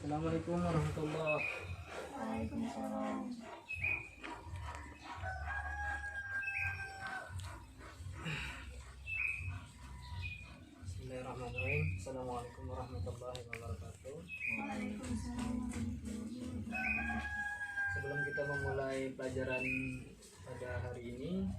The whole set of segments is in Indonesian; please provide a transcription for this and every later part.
Assalamualaikum warahmatullahi. Waalaikumsalam. Bismillahirrahmanirrahim. Assalamualaikum warahmatullahi wabarakatuh. Waalaikumsalam. Sebelum kita memulai pelajaran pada hari ini,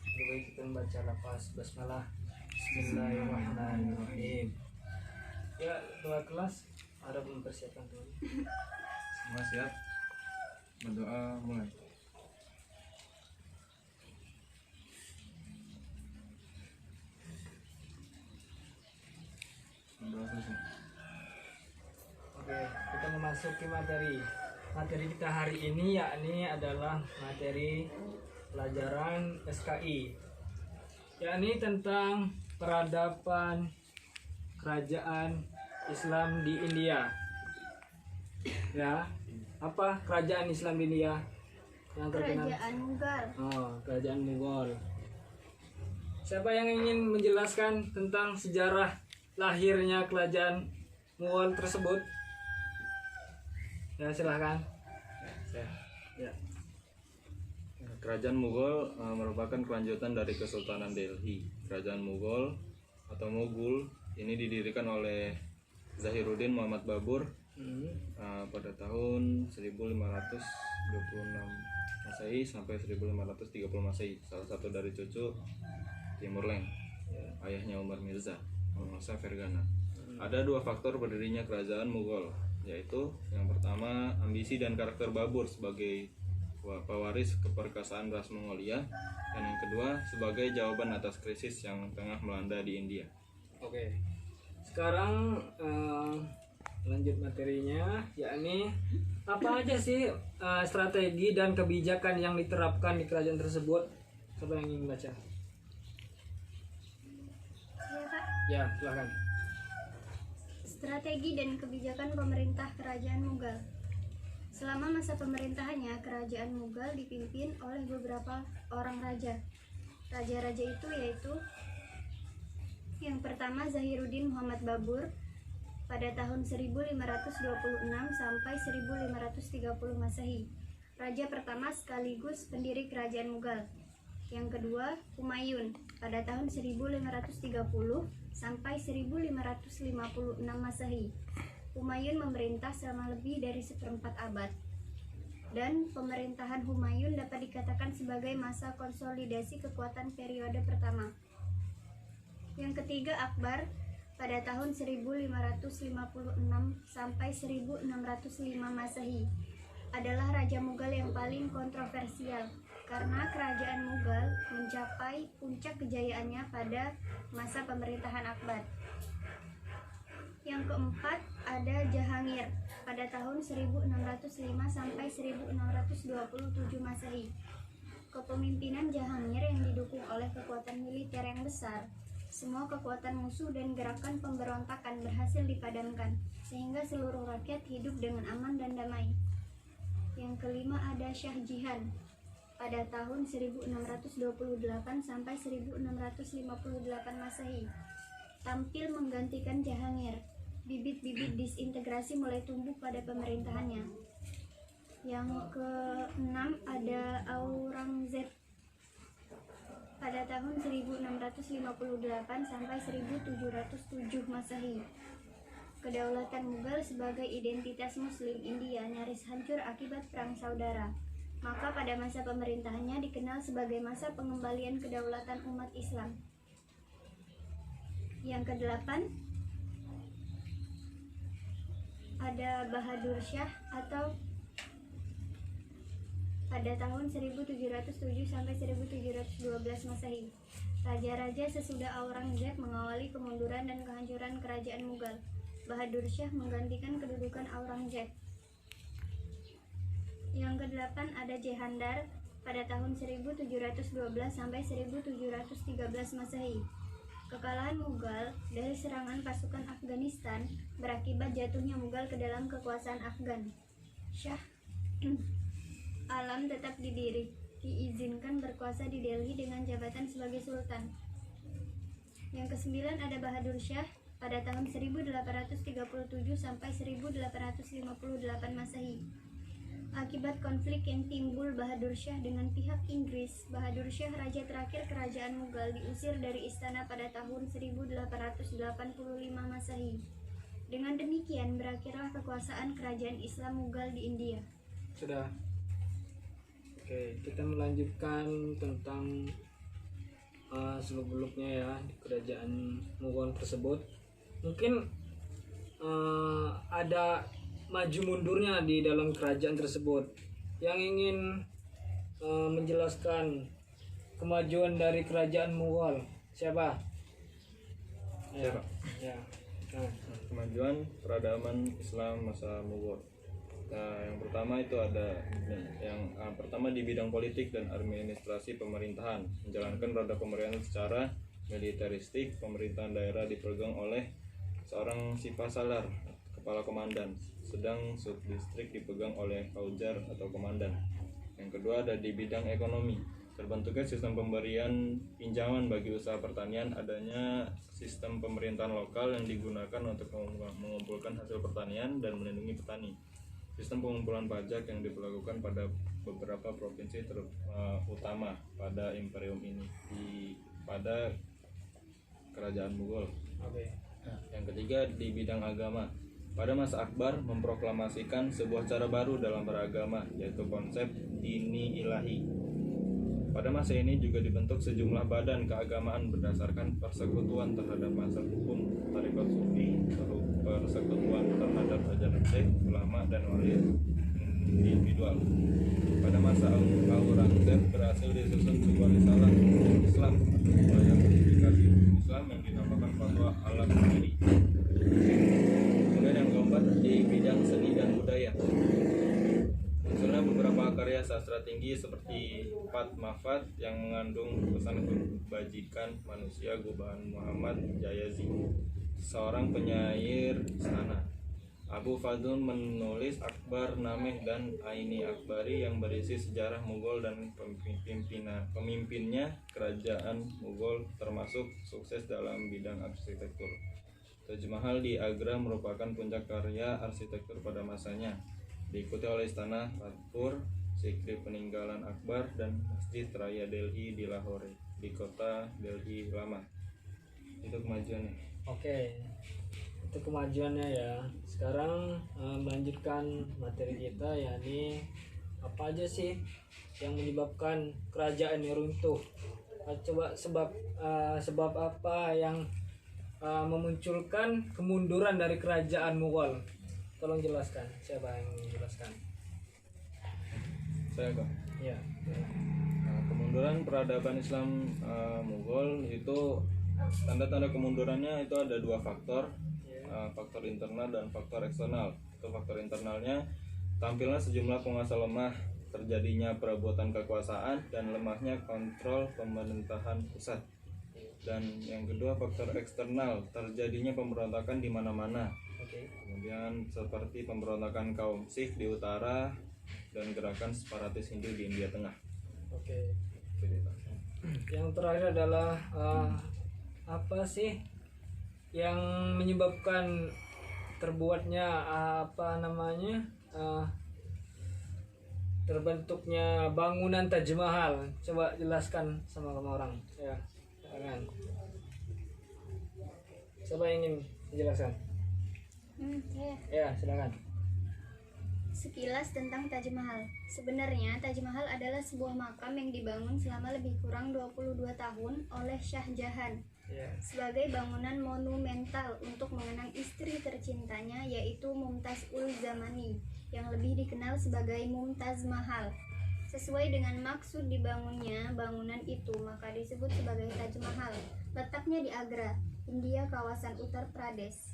lebih baik kita membaca lafaz basmalah. Bismillahirrahmanirrahim. Ya, dua kelas ada mempersiapkan tuh. Semua siap? Berdoa mulai. Berdoa selesai. Oke, kita memasuki materi. Materi kita hari ini yakni adalah materi pelajaran SKI, yakni tentang peradaban kerajaan Islam di India. Ya, apa kerajaan Islam di India yang terkenal? Kerajaan Mughal. Oh, kerajaan Mughal. Siapa yang ingin menjelaskan tentang sejarah lahirnya kerajaan Mughal tersebut? Ya, silahkan. Ya. Kerajaan Mughal merupakan kelanjutan dari Kesultanan Delhi. Kerajaan Mughal atau Mughul ini didirikan oleh Zahiruddin Muhammad Babur pada tahun 1526 Masehi sampai 1530 Masehi. Salah satu dari cucu Timur Leng, ayahnya Umar Mirza, penguasa Fergana. Ada dua faktor berdirinya kerajaan Mughal, yaitu yang pertama ambisi dan karakter Babur sebagai pewaris keperkasaan ras Mongolia, dan yang kedua sebagai jawaban atas krisis yang tengah melanda di India. Oke. Sekarang lanjut materinya, yakni apa aja sih strategi dan kebijakan yang diterapkan di kerajaan tersebut? Siapa yang ingin baca? Ya, Kak. Ya, silakan. Strategi dan kebijakan pemerintah Kerajaan Mughal. Selama masa pemerintahannya, Kerajaan Mughal dipimpin oleh beberapa orang raja. Raja-raja itu yaitu yang pertama Zahiruddin Muhammad Babur pada tahun 1526 sampai 1530 Masehi. Raja pertama sekaligus pendiri Kerajaan Mughal. Yang kedua, Humayun pada tahun 1530 sampai 1556 Masehi. Humayun memerintah selama lebih dari seperempat abad. Dan pemerintahan Humayun dapat dikatakan sebagai masa konsolidasi kekuatan periode pertama. Yang ketiga, Akbar pada tahun 1556 sampai 1605 Masehi adalah Raja Mughal yang paling kontroversial karena kerajaan Mughal mencapai puncak kejayaannya pada masa pemerintahan Akbar. Yang keempat ada Jahangir pada tahun 1605 sampai 1627 Masehi. Kepemimpinan Jahangir yang didukung oleh kekuatan militer yang besar, semua kekuatan musuh dan gerakan pemberontakan berhasil dipadamkan, sehingga seluruh rakyat hidup dengan aman dan damai. Yang kelima ada Shah Jihan pada tahun 1628 sampai 1658 Masehi. Tampil menggantikan Jahangir. Bibit-bibit disintegrasi mulai tumbuh pada pemerintahannya. Yang keenam ada Aurangzeb pada tahun 1658 sampai 1707 Masehi. Kedaulatan Mughal sebagai identitas Muslim India nyaris hancur akibat perang saudara. Maka pada masa pemerintahannya dikenal sebagai masa pengembalian kedaulatan umat Islam. Yang kedelapan ada Bahadur Shah atau pada tahun 1707 sampai 1712 Masehi. Raja-raja sesudah Aurangzeb mengawali kemunduran dan kehancuran kerajaan Mughal. Bahadur Shah menggantikan kedudukan Aurangzeb. Yang kedelapan ada Jehandar pada tahun 1712 sampai 1713 Masehi. Kekalahan Mughal dari serangan pasukan Afghanistan berakibat jatuhnya Mughal ke dalam kekuasaan Afgan. Shah Alam tetap diizinkan berkuasa di Delhi dengan jabatan sebagai sultan. Yang kesembilan ada Bahadur Shah pada tahun 1837 sampai 1858 Masehi. Akibat konflik yang timbul Bahadur Shah dengan pihak Inggris, Bahadur Shah raja terakhir kerajaan Mughal diusir dari istana pada tahun 1885 Masehi. Dengan demikian berakhirlah kekuasaan kerajaan Islam Mughal di India. Sudah. Oke, kita melanjutkan tentang seluk-beluknya ya di kerajaan Mughal tersebut. Mungkin ada maju mundurnya di dalam kerajaan tersebut. Yang ingin menjelaskan kemajuan dari kerajaan Mughal siapa? Siapa? Ya. Nah, Kemajuan peradaban Islam masa Mughal. Nah, yang pertama itu ada yang pertama di bidang politik dan administrasi pemerintahan, menjalankan roda pemerintahan secara militeristik. Pemerintahan daerah dipegang oleh seorang sipasalar, kepala komandan, sedang subdistrik dipegang oleh kaujar atau komandan. Yang kedua ada di bidang ekonomi, terbentuknya sistem pemberian pinjaman bagi usaha pertanian, adanya sistem pemerintahan lokal yang digunakan untuk mengumpulkan hasil pertanian dan melindungi petani. Sistem pengumpulan pajak yang diberlakukan pada beberapa provinsi utama pada imperium ini pada kerajaan Mughal. oke. Yang ketiga di bidang agama. Pada masa Akbar memproklamasikan sebuah cara baru dalam beragama, yaitu konsep dini ilahi. Pada masa ini juga dibentuk sejumlah badan keagamaan berdasarkan persekutuan terhadap mazhab hukum, tarekat sufi, persekutuan terhadap ajaran syekh, ulama dan wali individual. Pada masa Aurangzeb berhasil disusun sebuah risalah Islam yang modifikasi Islam yang dinamakan Fatwa Al-Qamari. Kemudian yang keempat di bidang seni dan budaya. Munculnya beberapa karya sastra tinggi seperti Fat Mafat yang mengandung pesan kebajikan manusia Gubahan Muhammad Jayazi, seorang penyair istana. Abu Fadl menulis Akbar Nameh dan Aini Akbari yang berisi sejarah Mughal dan pemimpinnya kerajaan Mughal, termasuk sukses dalam bidang arsitektur. Taj Mahal di Agra merupakan puncak karya arsitektur pada masanya, diikuti oleh Istana Radpur, Sikri peninggalan Akbar, dan Masjid Raya Delhi di Lahore, di kota Delhi lama. Itu kemajuannya. Oke, itu kemajuannya ya. Sekarang melanjutkan materi kita, yakni apa aja sih yang menyebabkan kerajaan ini runtuh. Coba sebab apa yang memunculkan kemunduran dari kerajaan Mughal. Tolong jelaskan, siapa yang menjelaskan? Saya kok. Ya. Nah, kemunduran peradaban Islam Mughal itu tanda-tanda kemundurannya itu ada dua faktor, faktor internal dan faktor eksternal. Itu faktor internalnya tampilnya sejumlah penguasa lemah, terjadinya perebutan kekuasaan dan lemahnya kontrol pemerintahan pusat. Dan yang kedua faktor eksternal, terjadinya pemberontakan di mana-mana. Kemudian seperti pemberontakan kaum Sikh di utara dan gerakan separatis Hindu di India Tengah. Oke. Yang terakhir adalah apa sih yang menyebabkan terbuatnya terbentuknya bangunan Taj Mahal? Coba jelaskan sama orang. Ya, silakan. Siapa yang ingin menjelaskan? Ya, silakan. Sekilas tentang Taj Mahal. Sebenarnya Taj Mahal adalah sebuah makam yang dibangun selama lebih kurang 22 tahun oleh Shah Jahan sebagai bangunan monumental untuk mengenang istri tercintanya, yaitu Mumtaz ul Zamani, yang lebih dikenal sebagai Mumtaz Mahal. Sesuai dengan maksud dibangunnya bangunan itu, maka disebut sebagai Taj Mahal. Letaknya di Agra, India, kawasan Uttar Pradesh,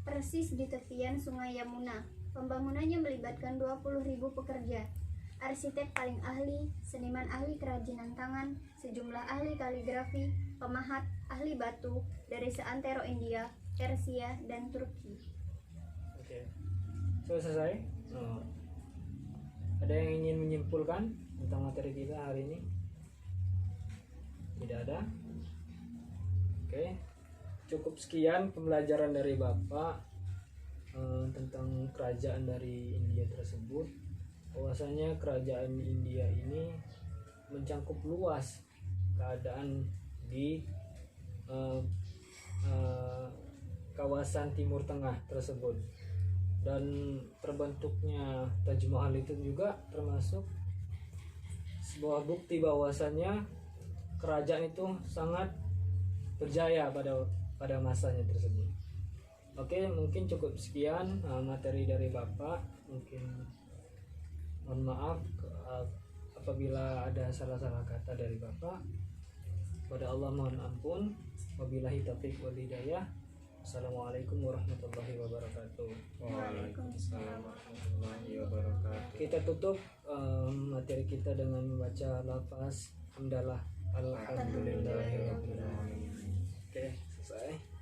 persis di tepian Sungai Yamuna. Pembangunannya melibatkan 20.000 pekerja, arsitek paling ahli, seniman ahli kerajinan tangan, sejumlah ahli kaligrafi, pemahat, ahli batu dari seantero India, Persia, dan Turki. Oke. Selesai? Ada yang ingin menyimpulkan tentang materi kita hari ini? Tidak ada? Oke. cukup sekian pembelajaran dari Bapak tentang kerajaan dari India tersebut. Bahwasanya kerajaan India ini mencangkup luas keadaan di kawasan Timur Tengah tersebut, dan terbentuknya Taj Mahal itu juga termasuk sebuah bukti bahwasanya kerajaan itu sangat berjaya pada masanya tersebut. Oke, mungkin cukup sekian materi dari Bapak. Mungkin mohon maaf apabila ada salah-salah kata dari Bapak. Pada Allah mohon ampun. Wabillahi taufiq wal hidayah. Assalamualaikum warahmatullahi wabarakatuh. Waalaikumsalam warahmatullahi wabarakatuh. Kita tutup materi kita dengan membaca lafaz hamdalah alhamdulillahirabbil alamin. Oke, selesai.